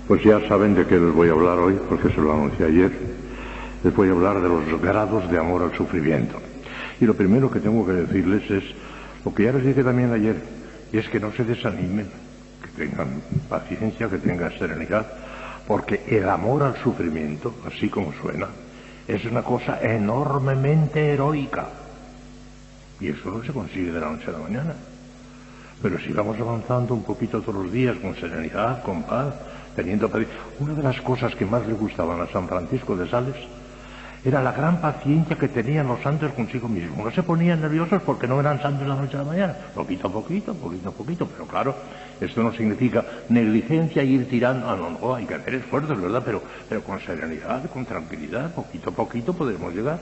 Pues ya saben de qué les voy a hablar hoy, porque se lo anuncié ayer. Les voy a hablar de los grados de amor al sufrimiento. Y lo primero que tengo que decirles es lo que ya les dije también ayer, y es que no se desanimen, que tengan paciencia, que tengan serenidad, porque el amor al sufrimiento, así como suena, es una cosa enormemente heroica. Y eso no se consigue de la noche a la mañana. Pero si vamos avanzando un poquito todos los días, con serenidad, con paz, teniendo paciencia. Una de las cosas que más le gustaban a San Francisco de Sales era la gran paciencia que tenían los santos consigo mismos. No se ponían nerviosos porque no eran santos de la noche a la mañana. Poquito a poquito, poquito a poquito. Pero claro, esto no significa negligencia y ir tirando. No, hay que hacer esfuerzos, ¿verdad? Pero con serenidad, con tranquilidad, poquito a poquito podemos llegar.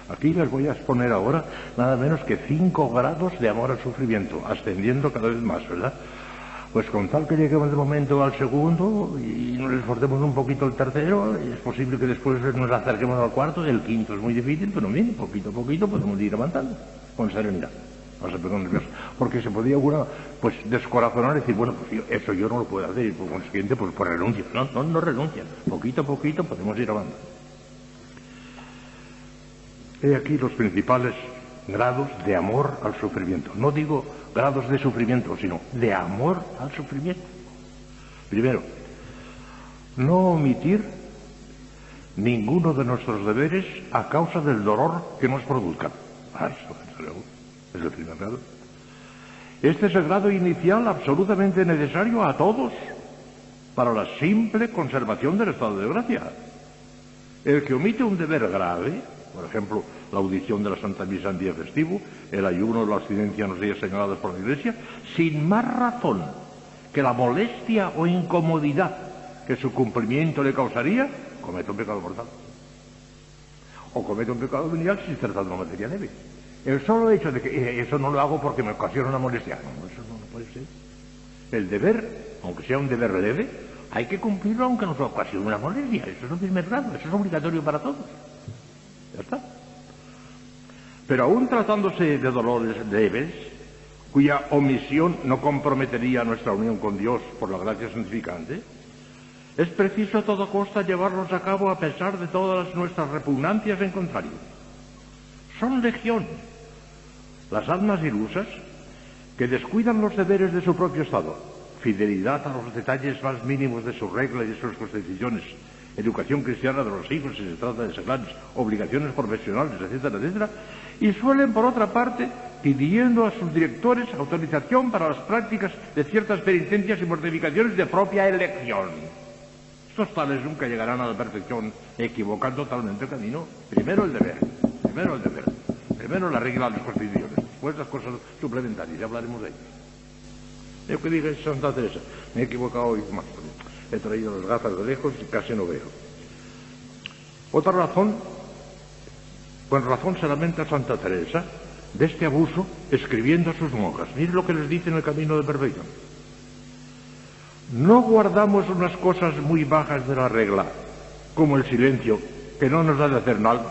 Aquí les voy a exponer ahora nada menos que 5 grados de amor al sufrimiento, ascendiendo cada vez más, ¿verdad? Pues con tal que lleguemos de momento al segundo y nos esforcemos un poquito el tercero, es posible que después nos acerquemos al cuarto, el quinto es muy difícil, pero bien, poquito a poquito podemos ir avanzando, con serenidad. No se pongan nerviosos, porque se podía uno pues descorazonar y decir, bueno, pues eso yo no lo puedo hacer, y por consiguiente pues renuncio. No renuncian, poquito a poquito podemos ir avanzando. He aquí los principales grados de amor al sufrimiento. No digo grados de sufrimiento, sino de amor al sufrimiento. Primero, no omitir ninguno de nuestros deberes a causa del dolor que nos produzcan. Es el primer grado. Este es el grado inicial absolutamente necesario a todos para la simple conservación del estado de gracia. El que omite un deber grave, por ejemplo, la audición de la Santa Misa en día festivo, el ayuno o la abstinencia en los días señalados por la Iglesia, sin más razón que la molestia o incomodidad que su cumplimiento le causaría, comete un pecado mortal. O comete un pecado venial si se trata de una materia leve. El solo hecho de que eso no lo hago porque me ocasiona una molestia, no, eso no puede ser. El deber, aunque sea un deber leve, hay que cumplirlo aunque nos ocasione una molestia. Eso es un primer grado, eso es obligatorio para todos. Ya está. Pero aún tratándose de dolores leves, cuya omisión no comprometería nuestra unión con Dios por la gracia santificante, es preciso a toda costa llevarlos a cabo a pesar de todas nuestras repugnancias en contrario. Son legión las almas ilusas que descuidan los deberes de su propio estado, fidelidad a los detalles más mínimos de sus reglas y sus constituciones, educación cristiana de los hijos si se trata de seglares, obligaciones profesionales, etcétera, etcétera, y suelen, por otra parte, pidiendo a sus directores autorización para las prácticas de ciertas penitencias y mortificaciones de propia elección. Estos tales nunca llegarán a la perfección, equivocando totalmente el camino. Primero el deber, primero la regla de las constituciones, después las cosas suplementarias, ya hablaremos de ellas. Lo que dije Santa Teresa, me he equivocado hoy más. He traído las gafas de lejos y casi no veo. Otra razón, con razón se lamenta Santa Teresa de este abuso escribiendo a sus monjas. Miren lo que les dice en el camino de perfección. No guardamos unas cosas muy bajas de la regla, como el silencio, que no nos da de hacer nada.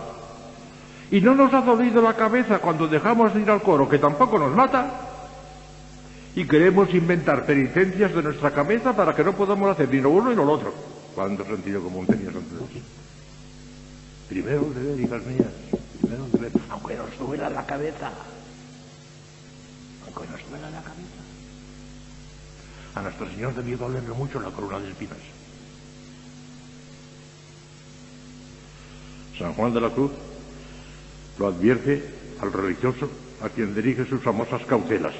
Y no nos ha dolido la cabeza cuando dejamos de ir al coro, que tampoco nos mata. Y queremos inventar penitencias de nuestra cabeza para que no podamos hacer ni lo uno ni lo otro. Cuánto sentido común tenía Santa Teresa. Primero el deber, hijas mías, primero el deber, aunque nos duela la cabeza. Aunque nos duela la cabeza. A nuestro Señor debió dolerle mucho la corona de espinas. San Juan de la Cruz lo advierte al religioso a quien dirige sus famosas cautelas.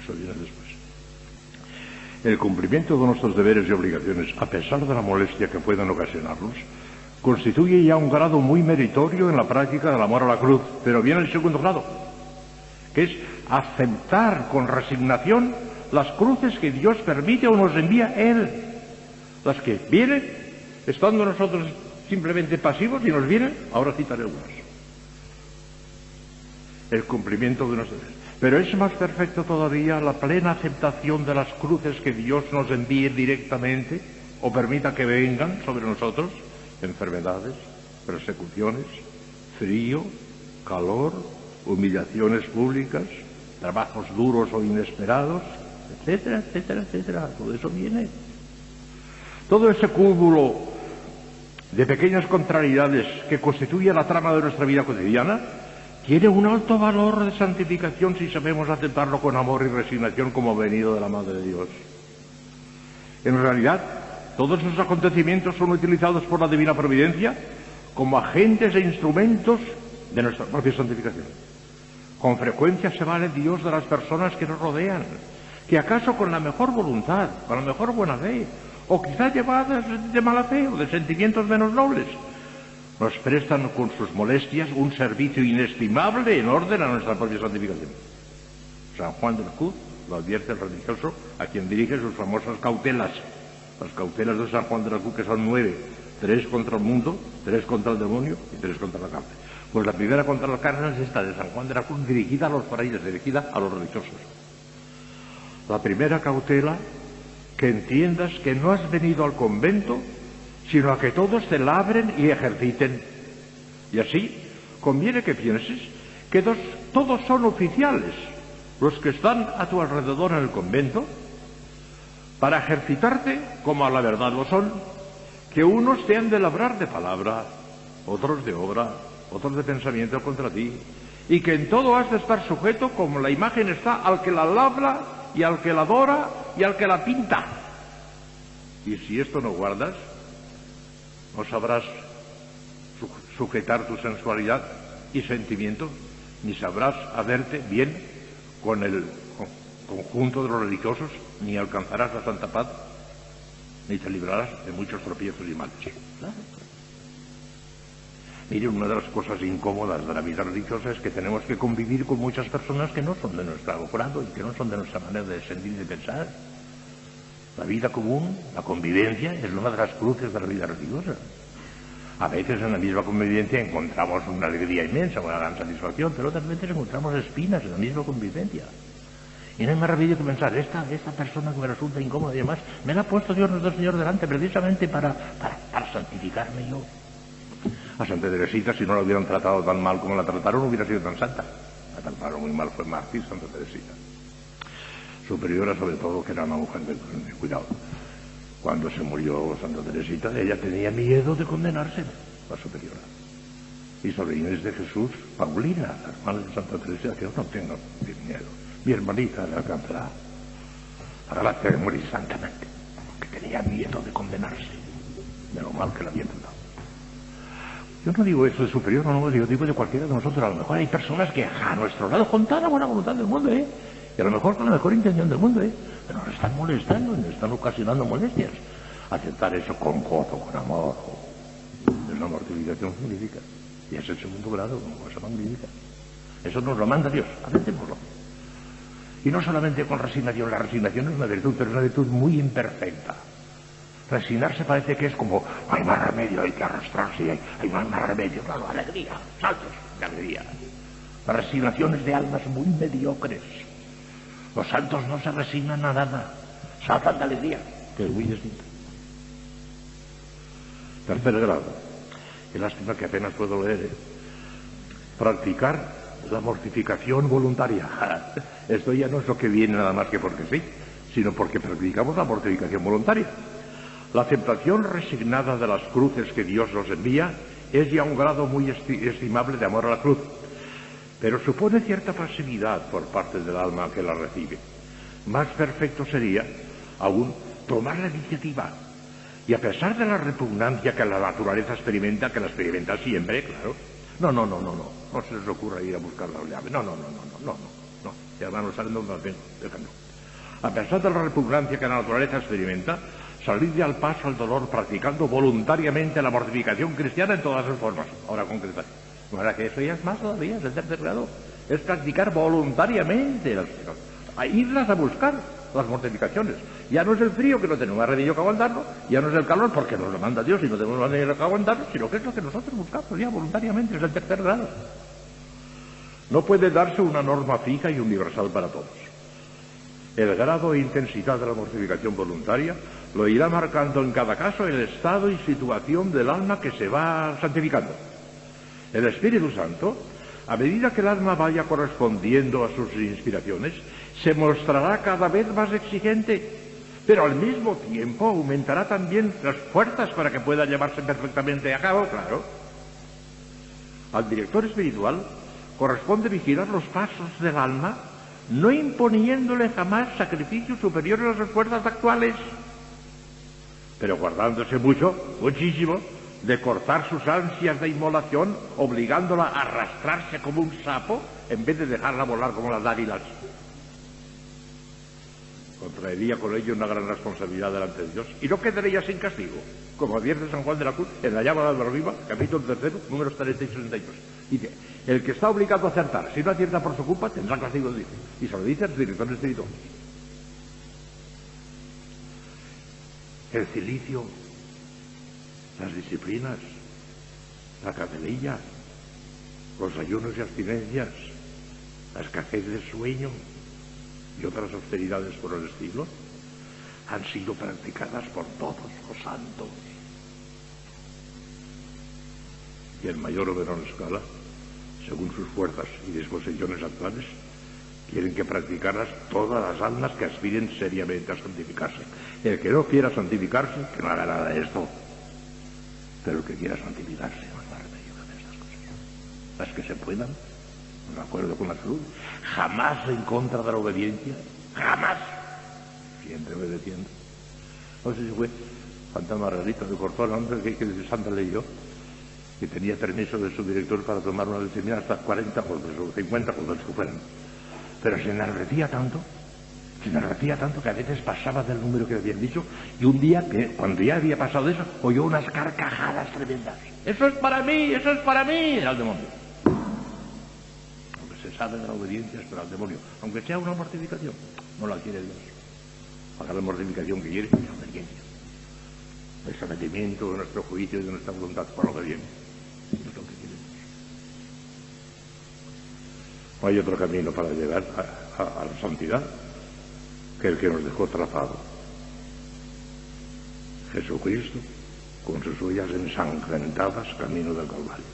Eso viene después. El cumplimiento de nuestros deberes y obligaciones, a pesar de la molestia que puedan ocasionarnos, constituye ya un grado muy meritorio en la práctica del amor a la cruz. Pero viene el segundo grado, que es aceptar con resignación las cruces que Dios permite o nos envía Él. Las que vienen, estando nosotros simplemente pasivos, y nos vienen, ahora citaré algunas. El cumplimiento de nuestros deberes. Pero es más perfecto todavía la plena aceptación de las cruces que Dios nos envíe directamente o permita que vengan sobre nosotros, enfermedades, persecuciones, frío, calor, humillaciones públicas, trabajos duros o inesperados, etcétera, etcétera, etcétera. Todo eso viene. Todo ese cúmulo de pequeñas contrariedades que constituye la trama de nuestra vida cotidiana tiene un alto valor de santificación si sabemos aceptarlo con amor y resignación como venido de la Madre de Dios. En realidad, todos esos acontecimientos son utilizados por la Divina Providencia como agentes e instrumentos de nuestra propia santificación. Con frecuencia se vale Dios de las personas que nos rodean, que acaso con la mejor voluntad, con la mejor buena fe, o quizá llevadas de mala fe o de sentimientos menos nobles, nos prestan con sus molestias un servicio inestimable en orden a nuestra propia santificación. San Juan de la Cruz lo advierte el religioso a quien dirige sus famosas cautelas. Las cautelas de San Juan de la Cruz, que son 9, 3 contra el mundo, 3 contra el demonio y 3 contra la carne. Pues la primera contra la carne es esta de San Juan de la Cruz, dirigida a los frailes, dirigida a los religiosos. La primera cautela, que entiendas que no has venido al convento, sino a que todos te labren y ejerciten. Y así conviene que pienses que todos son oficiales los que están a tu alrededor en el convento para ejercitarte como a la verdad lo son, que unos te han de labrar de palabra, otros de obra, otros de pensamiento contra ti, y que en todo has de estar sujeto como la imagen está al que la labra y al que la adora y al que la pinta. Y si esto no guardas, no sabrás sujetar tu sensualidad y sentimiento, ni sabrás haberte bien con el conjunto de los religiosos, ni alcanzarás la santa paz, ni te librarás de muchos tropiezos y males. ¿Claro? Miren, una de las cosas incómodas de la vida religiosa es que tenemos que convivir con muchas personas que no son de nuestro grado y que no son de nuestra manera de sentir y de pensar. La vida común, la convivencia, es una de las cruces de la vida religiosa. A veces en la misma convivencia encontramos una alegría inmensa, una gran satisfacción, pero otras veces encontramos espinas en la misma convivencia. Y no hay más remedio que pensar, esta persona que me resulta incómoda y demás, me la ha puesto Dios nuestro Señor delante precisamente para santificarme yo. A Santa Teresita, si no la hubieran tratado tan mal como la trataron, hubiera sido tan santa. La trataron muy mal, fue mártir Santa Teresita. Superiora sobre todo, que era una mujer de cuidado. Cuando se murió Santa Teresita, ella tenía miedo de condenarse, la superiora. Y sobre Inés de Jesús, Paulina, la hermana de Santa Teresita, que yo no tengo miedo. Mi hermanita le alcanzará la gracia de morir santamente, que tenía miedo de condenarse, de lo mal que la había tratado. Yo no digo eso de superior, no, yo digo de cualquiera de nosotros. A lo mejor hay personas que a nuestro lado, con toda la buena voluntad del mundo, y a lo mejor con la mejor intención del mundo, pero nos están molestando y nos están ocasionando molestias. Aceptar eso con gozo, con amor, es una mortificación magnífica. Y es el segundo grado, una cosa magnífica. Eso nos lo manda Dios, aceptémoslo. Y no solamente con resignación, la resignación es una virtud, pero es una virtud muy imperfecta. Resignarse parece que es como, no hay más remedio, hay que arrastrarse, hay más remedio. Claro, alegría, saltos de alegría. La resignación es de almas muy mediocres. Los santos no se resignan a nada, saltan de alegría, que es muy distinto. Tercer grado, qué lástima que apenas puedo leer, practicar la mortificación voluntaria. Esto ya no es lo que viene nada más que porque sí, sino porque practicamos la mortificación voluntaria. La aceptación resignada de las cruces que Dios nos envía es ya un grado muy estimable de amor a la cruz, pero supone cierta pasividad por parte del alma que la recibe. Más perfecto sería aún tomar la iniciativa y, a pesar de la repugnancia que la naturaleza experimenta, que la experimenta siempre, claro, no se les ocurra ir a buscar la llave, no, ya van a saber dónde la tengo, déjalo. A pesar de la repugnancia que la naturaleza experimenta, salirle al paso al dolor practicando voluntariamente la mortificación cristiana en todas sus formas. Ahora concreta. Ahora que eso ya es más todavía, es el tercer grado. Es practicar voluntariamente irlas a buscar las mortificaciones. Ya no es el frío, que no tenemos más remedio que aguantarlo, ya no es el calor porque nos lo manda Dios y no tenemos más remedio que aguantarlo, sino que es lo que nosotros buscamos ya voluntariamente, es el tercer grado. No puede darse una norma fija y universal para todos. El grado e intensidad de la mortificación voluntaria lo irá marcando en cada caso el estado y situación del alma que se va santificando. El Espíritu Santo a medida que el alma vaya correspondiendo a sus inspiraciones, se mostrará cada vez más exigente, pero al mismo tiempo aumentará también las fuerzas para que pueda llevarse perfectamente a cabo, claro. Al director espiritual corresponde vigilar los pasos del alma, no imponiéndole jamás sacrificios superiores a sus fuerzas actuales, pero guardándose muchísimo, de cortar sus ansias de inmolación, obligándola a arrastrarse como un sapo, en vez de dejarla volar como las águilas. Contraería con ello una gran responsabilidad delante de Dios, y no quedaría sin castigo, como advierte San Juan de la Cruz en la Llámara de arriba, capítulo 3, números 30 y 62. Dice, el que está obligado a acertar, si no acierta por su culpa, tendrá castigo de Dios. Y se lo dice al director espiritual. El cilicio, las disciplinas, la capelilla, los ayunos y abstinencias, la escasez de sueño y otras austeridades por el estilo han sido practicadas por todos los santos. Y en mayor o menor escala, según sus fuerzas y disposiciones actuales, quieren que practicarlas todas las almas que aspiren seriamente a santificarse. El que no quiera santificarse, que no haga nada de esto. Pero el que quiera santificarse, no hay más remedio que hacer estas cosas. Las que se puedan, de acuerdo con la salud, jamás en contra de la obediencia, jamás, siempre obedeciendo. No sé si fue Santa Margarita de Cortona, que Santa leyó, que tenía permiso de su director para tomar una disciplina hasta 40 golpes o 50 golpes que fueran. Pero se enardecía tanto que a veces pasaba del número que le habían dicho, y un día, cuando ya había pasado eso, oyó unas carcajadas tremendas. ¡Eso es para mí! ¡Eso es para mí! Era el demonio. Aunque se sabe de la obediencia, es para el demonio. Aunque sea una mortificación, no la quiere Dios. Haga la mortificación que quiere, es la obediencia. El sometimiento de nuestro juicio y de nuestra voluntad por lo que viene. Es lo que quiere Dios. No hay otro camino para llegar a la santidad que el que nos dejó trazado. Jesucristo, con sus huellas ensangrentadas, camino del Calvario.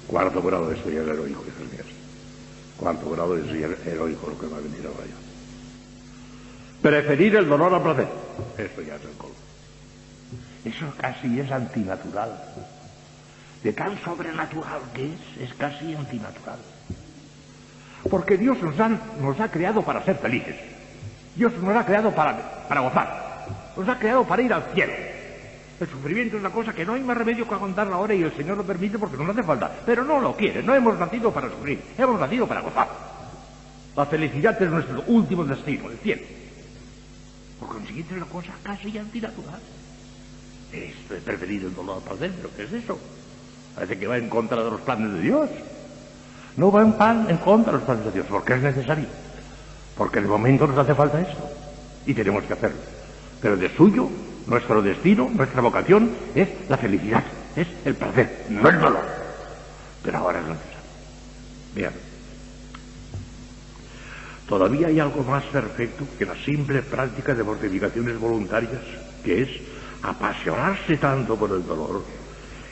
Cuarto grado, esto ya es heroico, hijos míos. Cuarto grado es heroico lo que va a venir ahora ya. Preferir el dolor al placer. Esto ya es el colmo. Eso casi es antinatural. De tan sobrenatural que es casi antinatural. Porque Dios nos ha creado para ser felices. Dios nos ha creado para gozar. Nos ha creado para ir al cielo. El sufrimiento es una cosa que no hay más remedio que aguantarla ahora, y el Señor lo permite porque nos hace falta. Pero no lo quiere. No hemos nacido para sufrir. Hemos nacido para gozar. La felicidad es nuestro último destino, el cielo. Por consiguiente es una cosa casi antinatural. Esto de preferir el dolor al placer, ¿pero qué es eso? Parece que va en contra de los planes de Dios. No va en contra de los planes de Dios, porque es necesario. Porque en el momento nos hace falta esto. Y tenemos que hacerlo. Pero de suyo, nuestro destino, nuestra vocación, es la felicidad, es el placer, no el dolor. Pero ahora es necesario. Vean. Todavía hay algo más perfecto que la simple práctica de mortificaciones voluntarias, que es apasionarse tanto por el dolor,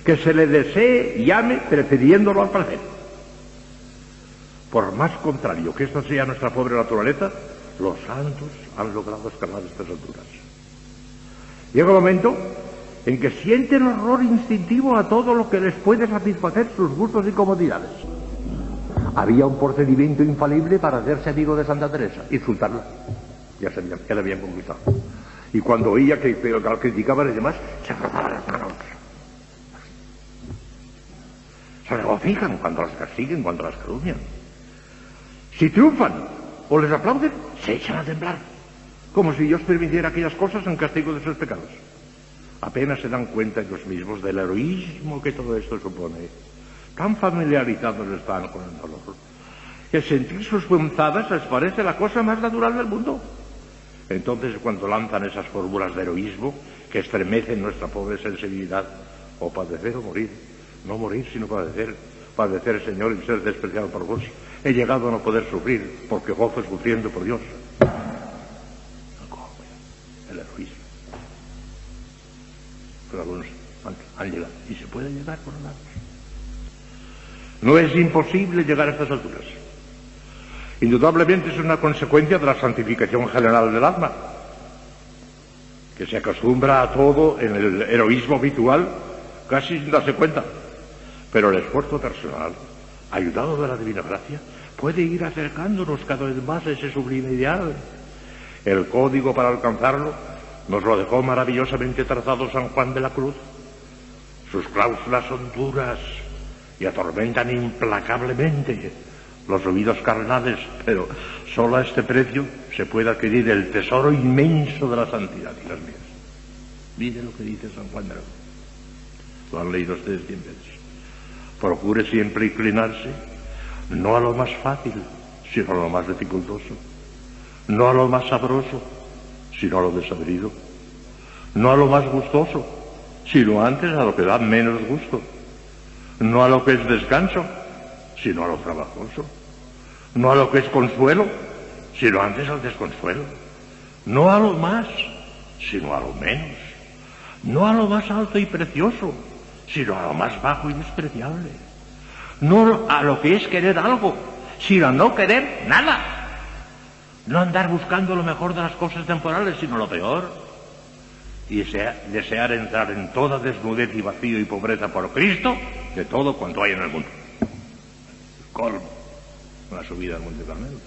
que se le desee y ame prefiriéndolo al placer. Por más contrario que esto sea nuestra pobre naturaleza, los santos han logrado escalar estas alturas. Llega un momento en que sienten horror instintivo a todo lo que les puede satisfacer sus gustos y comodidades. Había un procedimiento infalible para hacerse amigo de Santa Teresa: insultarla. Ya la habían conquistado. Y cuando oía que al criticaban y demás, se frotaban las manos. Se regocijan cuando las persiguen, cuando las calumnian. Si triunfan o les aplauden, se echan a temblar, como si Dios permitiera aquellas cosas en castigo de sus pecados. Apenas se dan cuenta ellos mismos del heroísmo que todo esto supone. Tan familiarizados están con el dolor, que sentir sus punzadas les parece la cosa más natural del mundo. Entonces, cuando lanzan esas fórmulas de heroísmo que estremecen nuestra pobre sensibilidad, o padecer o morir, no morir sino padecer, padecer, Señor, y ser despreciado por vos. He llegado a no poder sufrir, porque gozo sufriendo por Dios. El heroísmo. Pero algunos han llegado. Y se puede llegar por lados. No es imposible llegar a estas alturas. Indudablemente es una consecuencia de la santificación general del alma, que se acostumbra a todo en el heroísmo habitual, casi sin darse cuenta. Pero el esfuerzo personal, ayudado de la divina gracia, puede ir acercándonos cada vez más a ese sublime ideal. El código para alcanzarlo nos lo dejó maravillosamente trazado San Juan de la Cruz. Sus cláusulas son duras y atormentan implacablemente los oídos carnales, pero solo a este precio se puede adquirir el tesoro inmenso de la santidad. Y las mías. Mire lo que dice San Juan de la Cruz. Lo han leído ustedes 100 veces. Procure siempre inclinarse no a lo más fácil, sino a lo más dificultoso. No a lo más sabroso, sino a lo desabrido. No a lo más gustoso, sino antes a lo que da menos gusto. No a lo que es descanso, sino a lo trabajoso. No a lo que es consuelo, sino antes al desconsuelo. No a lo más, sino a lo menos. No a lo más alto y precioso, sino a lo más bajo y despreciable. No a lo que es querer algo, sino a no querer nada. No andar buscando lo mejor de las cosas temporales, sino lo peor. Y desear entrar en toda desnudez y vacío y pobreza por Cristo de todo cuanto hay en el mundo. Colmo, una subida al Monte Carmelo.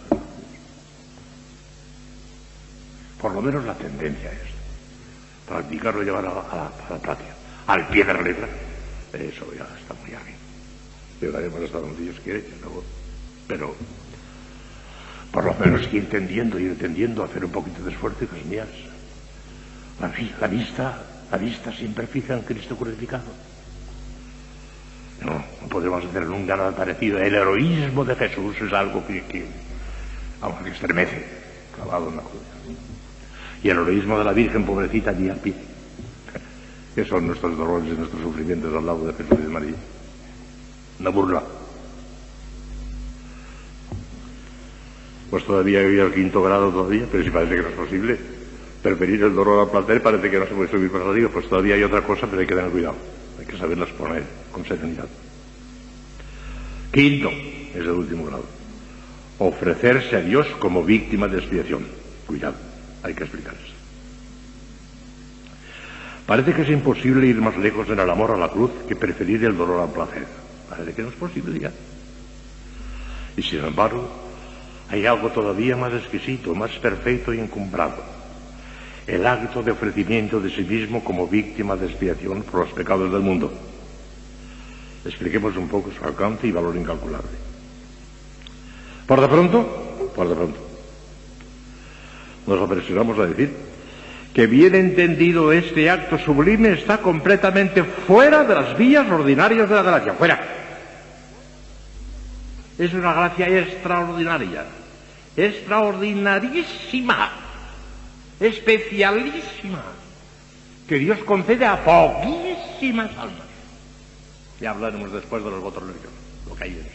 Por lo menos la tendencia es practicarlo y llevar a la práctica, al pie de la letra. Eso ya está muy bien. Llegaremos hasta donde Dios quiere, pero por lo menos ir tendiendo a hacer un poquito de esfuerzo, hijas mías. La vista siempre fija en Cristo crucificado. No podemos hacer nunca nada parecido. El heroísmo de Jesús es algo que estremece, clavado en la cruz. Y el heroísmo de la Virgen, pobrecita, allí al pie. Que son nuestros dolores y nuestros sufrimientos al lado de Jesús y de María. Una burla. Pues todavía había el 5.º grado todavía, pero si parece que no es posible. Preferir el dolor al placer, parece que no se puede subir más arriba. Pues todavía hay otra cosa, pero hay que tener cuidado. Hay que saberlas poner con serenidad. 5.º es el último grado. Ofrecerse a Dios como víctima de expiación. Cuidado, hay que explicar eso. Parece que es imposible ir más lejos en el amor a la cruz que preferir el dolor al placer. Parece que no es posible ya. Y sin embargo, hay algo todavía más exquisito, más perfecto y encumbrado. El acto de ofrecimiento de sí mismo como víctima de expiación por los pecados del mundo. Expliquemos un poco su alcance y valor incalculable. Por de pronto, nos apresuramos a decir que bien entendido este acto sublime está completamente fuera de las vías ordinarias de la gracia. ¡Fuera! Es una gracia extraordinaria, extraordinarísima, especialísima, que Dios concede a poquísimas almas. Ya hablaremos después de los votos religiosos, lo que hay en eso.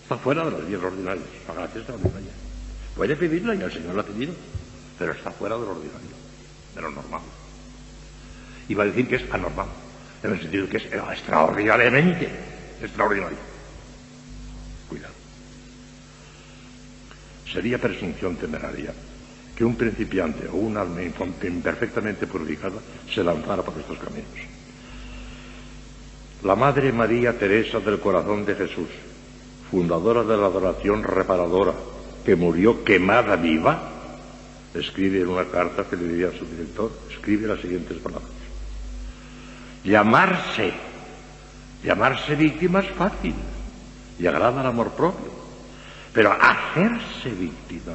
Está fuera de las vías ordinarias, la gracia extraordinaria. Puede pedirla y el Señor la ha pedido, pero está fuera de lo ordinario, de lo normal. Y va a decir que es anormal, en el sentido de que es extraordinariamente extraordinario. Cuidado. Sería presunción temeraria que un principiante o un alma imperfectamente purificada se lanzara por estos caminos. La Madre María Teresa del Corazón de Jesús, fundadora de la adoración reparadora, que murió quemada viva, escribe en una carta que le diría a su director, escribe las siguientes palabras. Llamarse víctima es fácil y agrada al amor propio, pero hacerse víctima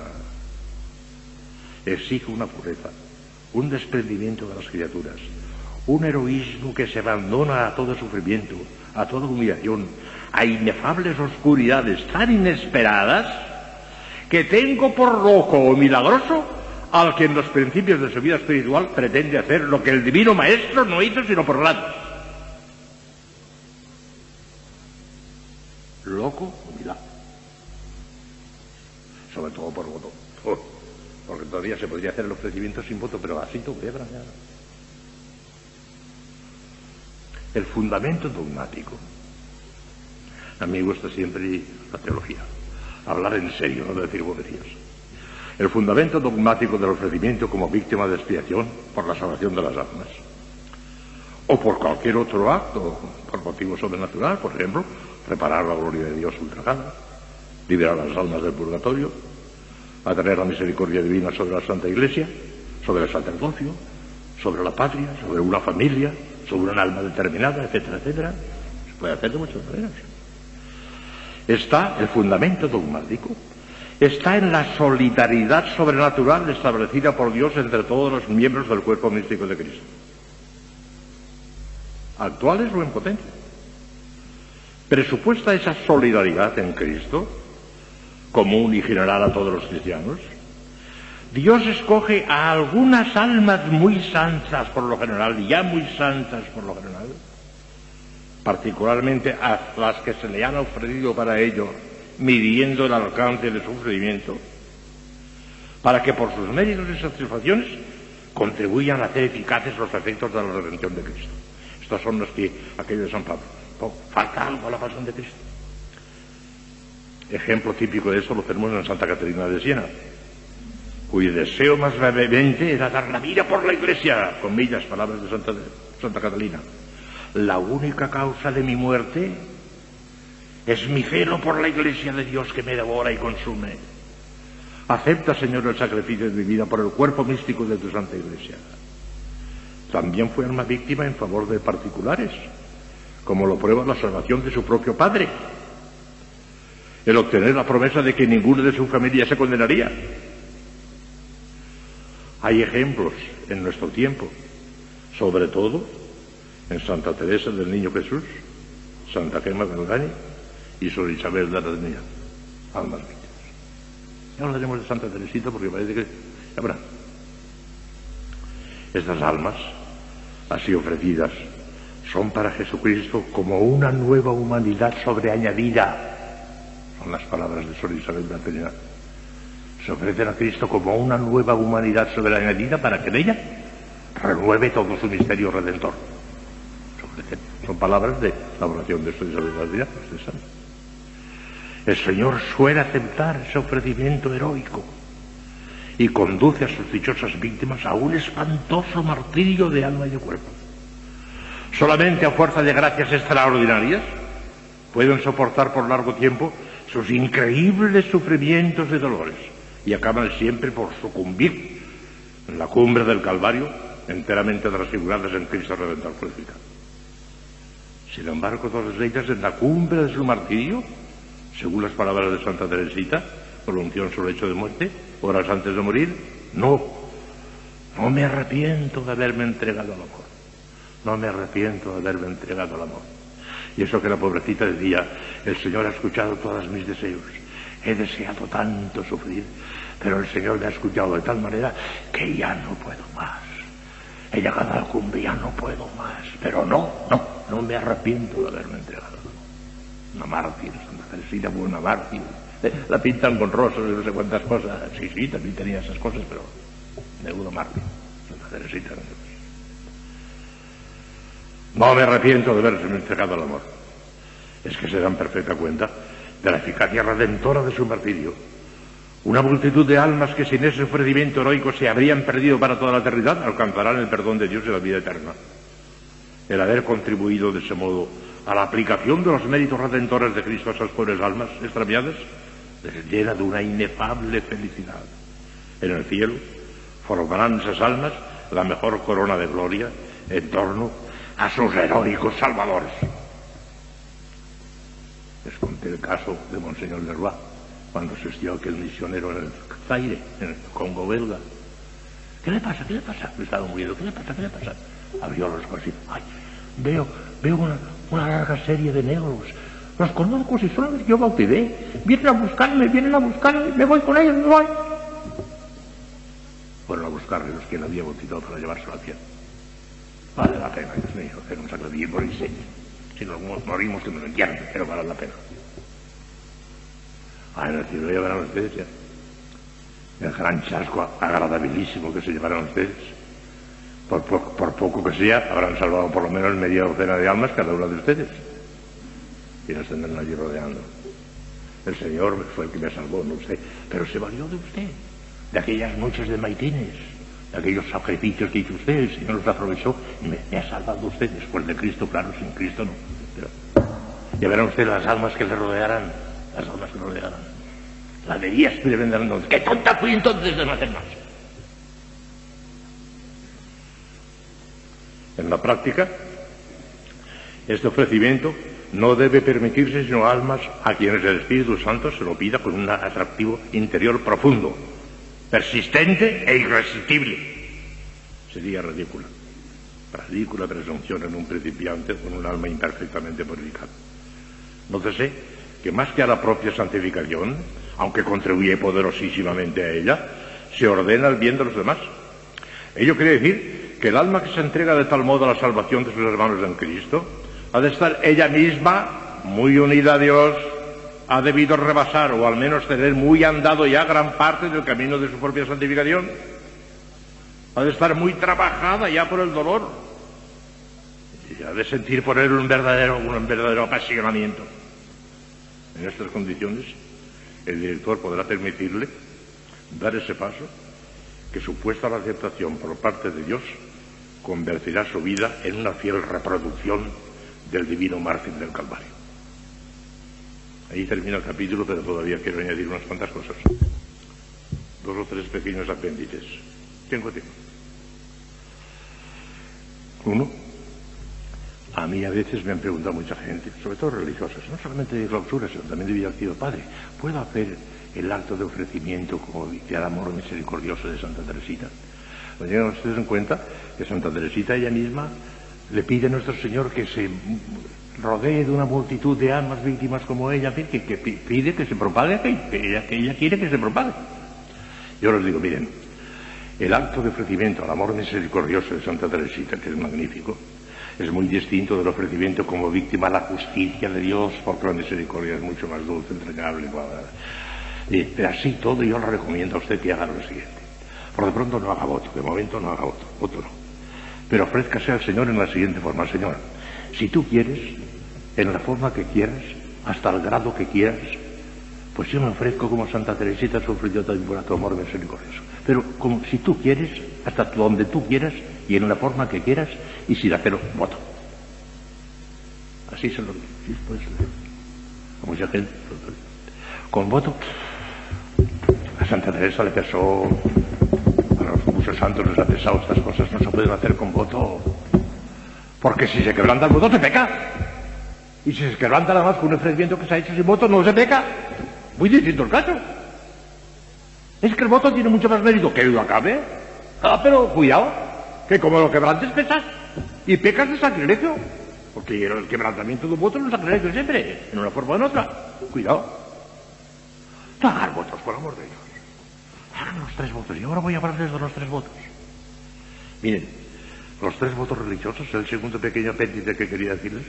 exige una pureza, un desprendimiento de las criaturas, un heroísmo que se abandona a todo sufrimiento, a toda humillación, a inefables oscuridades tan inesperadas que tengo por loco o milagroso al que en los principios de su vida espiritual pretende hacer lo que el Divino Maestro no hizo sino por grados. Loco o milagro. Sobre todo por voto. Porque todavía se podría hacer el ofrecimiento sin voto, pero así todo quebra ya. el fundamento dogmático. A mí me gusta siempre la teología, hablar en serio, no decir boberías. El fundamento dogmático del ofrecimiento como víctima de expiación por la salvación de las almas, o por cualquier otro acto, por motivo sobrenatural, por ejemplo, reparar la gloria de Dios ultrajada, liberar las almas del purgatorio, atraer la misericordia divina sobre la Santa Iglesia, sobre el sacerdocio, sobre la patria, sobre una familia, sobre un alma determinada, etcétera, etcétera. Se puede hacer de muchas maneras. Está el fundamento dogmático, está en la solidaridad sobrenatural establecida por Dios entre todos los miembros del cuerpo místico de Cristo, actuales o en potencia. Presupuesta esa solidaridad en Cristo, común y general a todos los cristianos, Dios escoge a algunas almas muy santas por lo general, ya muy santas por lo general, particularmente a las que se le han ofrecido para ello, midiendo el alcance de su sufrimiento, para que por sus méritos y satisfacciones contribuyan a hacer eficaces los efectos de la redención de Cristo. Estos son los que, aquellos de San Pablo, falta algo a la pasión de Cristo. Ejemplo típico de eso lo tenemos en Santa Catarina de Siena, cuyo deseo más vehemente era dar la vida por la Iglesia, comillas, palabras de Santa Catalina. La única causa de mi muerte es mi celo por la Iglesia de Dios que me devora y consume. Acepta, Señor, el sacrificio de mi vida por el cuerpo místico de tu Santa Iglesia. También fue alma víctima en favor de particulares, como lo prueba la salvación de su propio padre, el obtener la promesa de que ninguno de su familia se condenaría. Hay ejemplos en nuestro tiempo, sobre todo en Santa Teresa del Niño Jesús, Santa Gemma Galgani y Sor Isabel de la Trinidad, almas víctimas. Ya hablaremos de Santa Teresita porque parece que habrá. Estas almas, así ofrecidas, son para Jesucristo como una nueva humanidad sobreañadida. Son las palabras de Sor Isabel de la Trinidad. Se ofrecen a Cristo como una nueva humanidad sobreañadida para que en ella renueve todo su misterio redentor. Son palabras de la oración de Sor Isabel de la Trinidad. El Señor suele aceptar ese ofrecimiento heroico y conduce a sus dichosas víctimas a un espantoso martirio de alma y de cuerpo. Solamente a fuerza de gracias extraordinarias pueden soportar por largo tiempo sus increíbles sufrimientos y dolores, y acaban siempre por sucumbir en la cumbre del Calvario, enteramente transfiguradas en Cristo Redentor crucificado. Sin embargo, todas ellas en la cumbre de su martirio, según las palabras de Santa Teresita, pronunció en su lecho de muerte, horas antes de morir, no me arrepiento de haberme entregado al amor. No me arrepiento de haberme entregado al amor. Y eso que la pobrecita decía, el Señor ha escuchado todos mis deseos. He deseado tanto sufrir, pero el Señor me ha escuchado de tal manera que ya no puedo más. He llegado a la cumbre, ya no puedo más. Pero no me arrepiento de haberme entregado. Una mártir, Santa Teresita fue una mártir. La pintan con rosas y no sé cuántas cosas. Sí, también tenía esas cosas, pero de una mártir, Santa Teresita. No me arrepiento de haberme entregado al amor. Es que se dan perfecta cuenta de la eficacia redentora de su martirio. Una multitud de almas que sin ese ofrecimiento heroico se habrían perdido para toda la eternidad alcanzarán el perdón de Dios y la vida eterna. El haber contribuido de ese modo a la aplicación de los méritos redentores de Cristo a esas pobres almas extraviadas les llena de una inefable felicidad. En el cielo formarán esas almas la mejor corona de gloria en torno a sus heroicos salvadores. Les conté el caso de Monseñor Leroy cuando asistió aquel misionero en el Zaire, en el Congo belga. ¿Qué le pasa? Me estaba muriendo. ¿Qué le pasa? Abrió los ojos y veo una larga serie de negros. Los conozco, si son los que yo bauticé. Vienen a buscarme, me voy con ellos, me voy. Fueron a buscarle los que él había bautizado para llevárselo al cielo. Vale la pena, Dios mío, hacer un sacrificio por el Señor. Si nos morimos, que me lo entierren, pero vale la pena. En el cielo llevarán ustedes ya el gran chasco agradabilísimo que se llevarán ustedes, por poco que sea, habrán salvado por lo menos media docena de almas cada una de ustedes. Y nos tendrán allí rodeando. El Señor fue el que me salvó, no usted, pero se valió de usted, de aquellas noches de maitines, de aquellos sacrificios que hizo usted. El Señor los aprovechó y me ha salvado usted. Después de Cristo, claro, sin Cristo no. Pero ya verán ustedes las almas que le rodearán, las almas que le rodearán. La de días que le vendrán entonces. ¡Qué tonta fui entonces de no hacer más! En la práctica, este ofrecimiento no debe permitirse sino almas a quienes el Espíritu Santo se lo pida con un atractivo interior profundo, persistente e irresistible. Sería ridícula presunción en un principiante con un alma imperfectamente purificada. Nótese que más que a la propia santificación, aunque contribuye poderosísimamente a ella, se ordena el bien de los demás. Ello quiere decir que el alma que se entrega de tal modo a la salvación de sus hermanos en Cristo ha de estar ella misma muy unida a Dios, ha debido rebasar o al menos tener muy andado ya gran parte del camino de su propia santificación, ha de estar muy trabajada ya por el dolor y ha de sentir por él un verdadero apasionamiento. En estas condiciones el director podrá permitirle dar ese paso que, supuesta la aceptación por parte de Dios, convertirá su vida en una fiel reproducción del divino mártir del Calvario. Ahí termina el capítulo, pero todavía quiero añadir unas cuantas cosas. 2 o 3 pequeños apéndices. Tengo tiempo. Uno, a mí a veces me han preguntado mucha gente, sobre todo religiosas, no solamente de clausura, sino también de vida activa. Padre, ¿puedo hacer el acto de ofrecimiento como dice el amor misericordioso de Santa Teresita? Pues tengan ustedes en cuenta que Santa Teresita ella misma le pide a nuestro Señor que se rodee de una multitud de almas víctimas como ella, que pide que se propague, que ella quiere que se propague. Yo les digo, miren, el acto de ofrecimiento al amor misericordioso de Santa Teresita, que es magnífico, es muy distinto del ofrecimiento como víctima a la justicia de Dios, porque la misericordia es mucho más dulce, entrañable, pero así todo yo le recomiendo a usted que haga lo siguiente. Por de pronto no haga voto, de momento no haga voto no. Pero ofrézcase al Señor en la siguiente forma: Señor, si tú quieres, en la forma que quieras, hasta el grado que quieras, pues yo me ofrezco como Santa Teresita sufrió también por tu amor misericordioso. Pero como si tú quieres, hasta donde tú quieras y en la forma que quieras, y sin hacer voto. Así se lo dice. Pues, a mucha gente. Con voto, a Santa Teresa le pesó, a los muchos santos les ha pesado estas cosas, no se pueden hacer con voto. Porque si se quebranta el voto, se peca. Y si se quebranta nada más con un ofrecimiento que se ha hecho sin voto, no se peca. Muy distinto el caso. Es que el voto tiene mucho más mérito que duda cabe. Pero cuidado, que como lo quebrantes pesas y pecas de sacrilegio. Porque el quebrantamiento de un voto no es sacrilegio siempre, en una forma o en otra. Cuidado. No hagan votos, por amor de Dios. Hagan los 3 votos. Y ahora voy a hablarles de los 3 votos. Miren, los 3 votos religiosos, el segundo pequeño apéndice que quería decirles.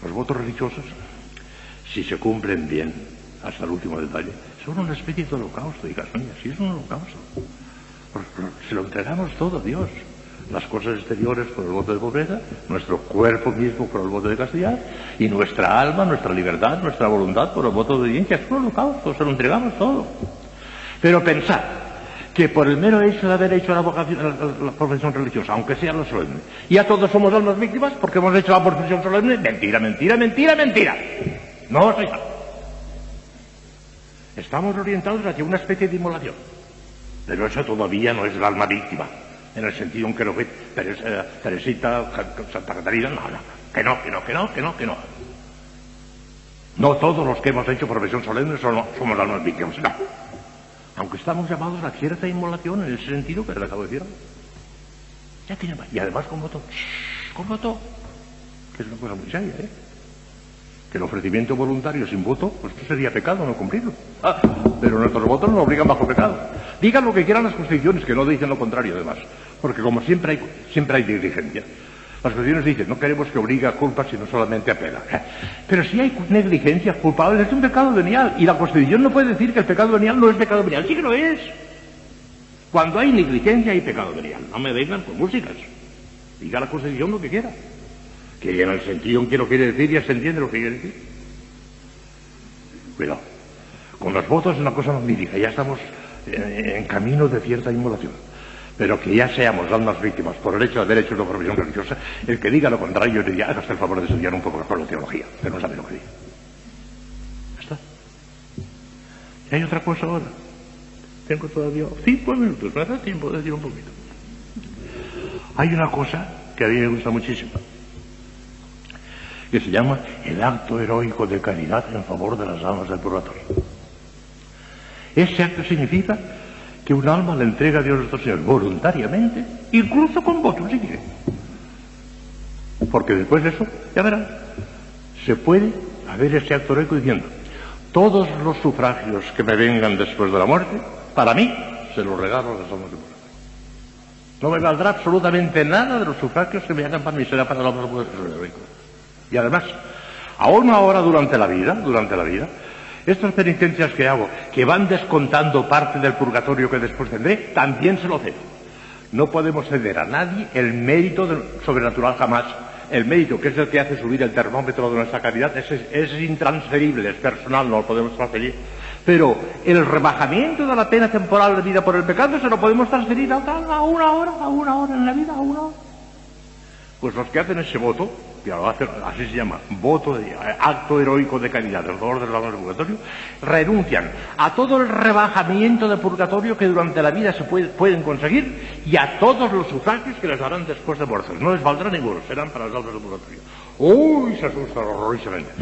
Los votos religiosos, si se cumplen bien, hasta el último detalle, son una especie de holocausto, hijas mías, sí es un holocausto. Se lo entregamos todo a Dios. Las cosas exteriores por el voto de pobreza, nuestro cuerpo mismo por el voto de castidad, y nuestra alma, nuestra libertad, nuestra voluntad por el voto de obediencia. Es un holocausto, se lo entregamos todo. Pero pensad que por el mero hecho de haber hecho la profesión religiosa, aunque sea la solemne, ya todos somos almas víctimas porque hemos hecho la profesión solemne, mentira, mentira, mentira, mentira. No, señor. Estamos orientados hacia una especie de inmolación. Pero eso todavía no es el alma víctima, en el sentido en que lo ve Teresita, Santa Catarina, no, que no. No todos los que hemos hecho profesión solemne somos almas víctimas, no. Aunque estamos llamados a cierta inmolación en ese sentido que le acabo de decir. Ya tiene más. Y además con voto, que es una cosa muy seria, que el ofrecimiento voluntario sin voto, pues esto sería pecado no cumplirlo. Pero nuestros votos nos obligan bajo pecado. Digan lo que quieran las constituciones, que no dicen lo contrario además, porque como siempre hay negligencia. Las constituciones dicen, no queremos que obligue a culpa, sino solamente a pena. Pero si hay negligencia culpable, es un pecado venial, y la Constitución no puede decir que el pecado venial no es pecado venial. Sí que lo es. Cuando hay negligencia hay pecado venial. No me vengan con músicas. Diga la Constitución lo que quiera. Que en el sentido en que lo quiere decir ya se entiende lo que quiere decir. Cuidado. Con los votos es una cosa magnífica. Ya estamos en camino de cierta inmolación. Pero que ya seamos almas víctimas por el hecho de haber hecho una profesión religiosa, el que diga lo contrario diría, hágase el favor de estudiar un poco mejor la teología, pero no sabe lo que dice. Ya está. Y hay otra cosa ahora. Tengo todavía 5 minutos, me da tiempo de decir un poquito. Hay una cosa que a mí me gusta muchísimo, que se llama el acto heroico de caridad en favor de las almas del purgatorio. Ese acto significa que un alma le entrega a Dios nuestro Señor voluntariamente, incluso con votos si quiere. Porque después de eso, ya verán, se puede haber ese acto heroico diciendo, todos los sufragios que me vengan después de la muerte, para mí, se los regalo a las almas del purgatorio. No me valdrá absolutamente nada de los sufragios que me hagan para mí, será para las almas del purgatorio. Y además, aún ahora durante la vida, estas penitencias que hago, que van descontando parte del purgatorio que después tendré, también se lo cedo. No podemos ceder a nadie el mérito sobrenatural jamás. El mérito, que es el que hace subir el termómetro de nuestra caridad, es intransferible, es personal, no lo podemos transferir. Pero el rebajamiento de la pena temporal de vida por el pecado se lo podemos transferir a una hora en la vida, a una hora. Pues los que hacen ese voto, que así se llama, voto de acto heroico de caridad en favor de las almas del purgatorio, renuncian a todo el rebajamiento de purgatorio que durante la vida se pueden conseguir y a todos los sufragios que les darán después de muertos. No les valdrá ninguno, serán para las almas del purgatorio. ¡Uy! Se asustan horrorosamente.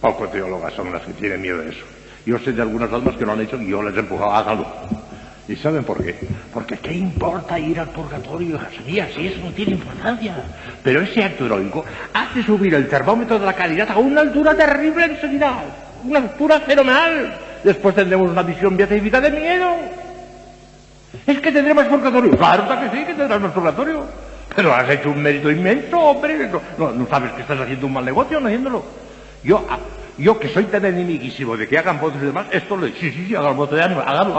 Poco teólogas son las que tienen miedo de eso. Yo sé de algunas almas que lo han hecho y yo les he empujado, háganlo. ¿Y saben por qué? Porque ¿qué importa ir al purgatorio, Jasería? Si eso no tiene importancia. Pero ese acto heroico hace subir el termómetro de la caridad a una altura terrible enseguida. Una altura fenomenal. Después tendremos una visión beatífica de miedo. ¿Es que tendremos purgatorio? Claro que sí, que tendremos purgatorio. Pero has hecho un mérito inmenso, hombre. No sabes que estás haciendo un mal negocio no haciéndolo. Yo que soy tan enemiguísimo de que hagan votos y demás, esto le digo, sí, hagan voto de ánimo, hágalo.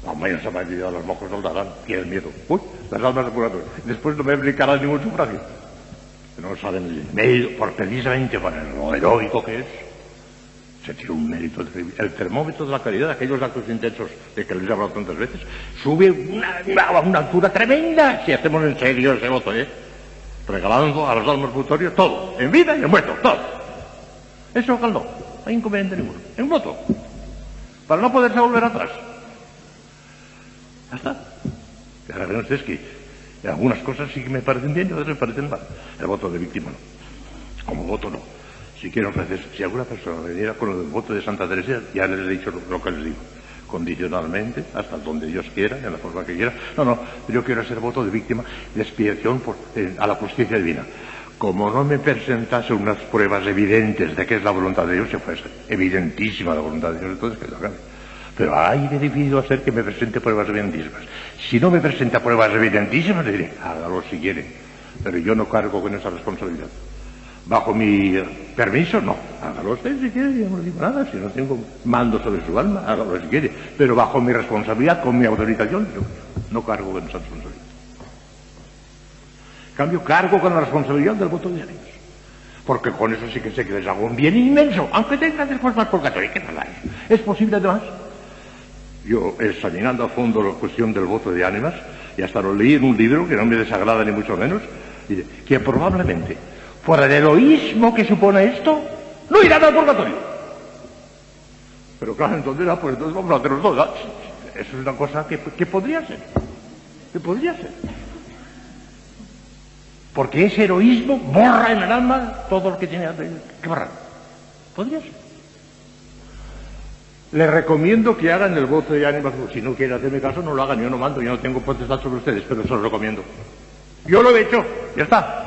La mañana se me ha olvidado los mojos del Darán, tienen miedo. Uy, las almas de purgatorio. Después no me aplicarán ningún sufragio. No saben el mérito, precisamente por lo heroico que es. Se tira un mérito terrible. El termómetro de la caridad, aquellos actos intensos de que les he hablado tantas veces, sube a una altura tremenda si hacemos en serio ese voto, regalando a las almas purgatorias todo, en vida y en muerto, todo. Eso no hay inconveniente ninguno. En voto. Para no poderse volver atrás. Ya está. Ya saben ustedes que algunas cosas sí que me parecen bien y otras me parecen mal. El voto de víctima no. Como voto no. Si quieren ofrecer, si alguna persona veniera con el voto de Santa Teresa, ya les he dicho lo que les digo. Condicionalmente, hasta donde Dios quiera, en la forma que quiera. No, yo quiero hacer voto de víctima de expiación a la justicia divina. Como no me presentase unas pruebas evidentes de que es la voluntad de Dios, si fuese evidentísima la voluntad de Dios, entonces que lo hagan. Pero hay de difícil hacer que me presente pruebas evidentísimas. Si no me presenta pruebas evidentísimas, le diré, hágalo si quiere. Pero yo no cargo con esa responsabilidad. Bajo mi permiso, no. Hágalo usted si quiere, yo no digo nada. Si no tengo mando sobre su alma, hágalo si quiere. Pero bajo mi responsabilidad, con mi autorización, yo no cargo con esa responsabilidad. En cambio, cargo con la responsabilidad del voto de ánimos. Porque con eso sí que sé que les hago un bien inmenso, aunque tenga después más purgatorio. ¿Qué tal es? ¿Es posible además? Yo, examinando a fondo la cuestión del voto de ánimas, y hasta lo leí en un libro que no me desagrada ni mucho menos, dice que probablemente, por el heroísmo que supone esto, no irán al purgatorio. Pero claro, entonces vamos a hacer los dos. Eso es una cosa que podría ser. Que podría ser. Porque ese heroísmo borra en el alma todo lo que tiene que borrar. Podría ser. Les recomiendo que hagan el voto de ánimas. Si no quieren hacerme caso, no lo hagan. Yo no mando, yo no tengo potestad sobre ustedes, pero eso lo recomiendo. Yo lo he hecho, ya está.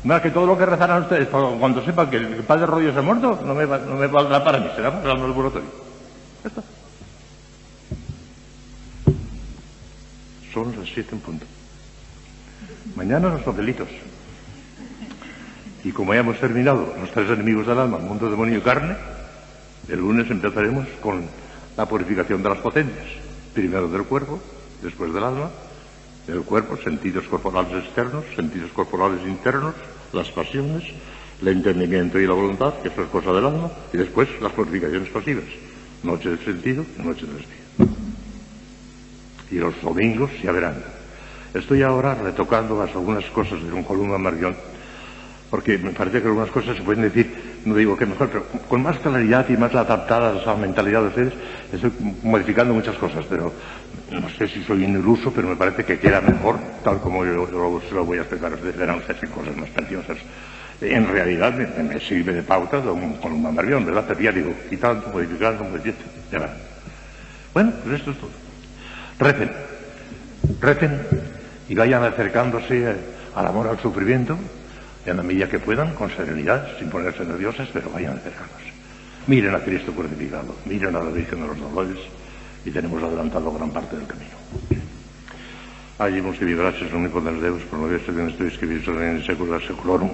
Más que todo lo que rezarán ustedes, cuando sepan que el padre Rollo se ha muerto, no me valdrá para mí, será para el laboratorio. Ya está. Son las 7 en punto. Mañana los papelitos. Y como ya hemos terminado los 3 enemigos del alma, mundo, demonio y carne, El lunes empezaremos con la purificación de las potencias. Primero del cuerpo, después del alma. Del cuerpo, sentidos corporales externos, sentidos corporales internos, las pasiones, el entendimiento y la voluntad, que eso es cosa del alma, y después las purificaciones pasivas. Noche del sentido y noche del espíritu. Y los domingos ya verán. Estoy ahora retocando algunas cosas de un Columba Marguion, porque me parece que algunas cosas se pueden decir, no digo que mejor, pero con más claridad y más adaptadas a la mentalidad de ustedes. Estoy modificando muchas cosas, pero no sé si soy iluso, pero me parece que queda mejor, tal como yo se lo voy a explicar a ustedes. Verán ustedes cosas más preciosas. En realidad me sirve de pauta de un Columba Marguion, ¿verdad? Pero ya digo, quitando, modificando, ya verán. Bueno, pues esto es todo. Recen y vayan acercándose al amor al sufrimiento, en la medida que puedan, con serenidad, sin ponerse nerviosas, pero vayan acercándose. Miren a Cristo crucificado, miren a la Virgen de los Dolores, y tenemos adelantado gran parte del camino. Allí hemos que gracias a un hijo de los deus, por lo que estoy escribiendo en el secular seculorum.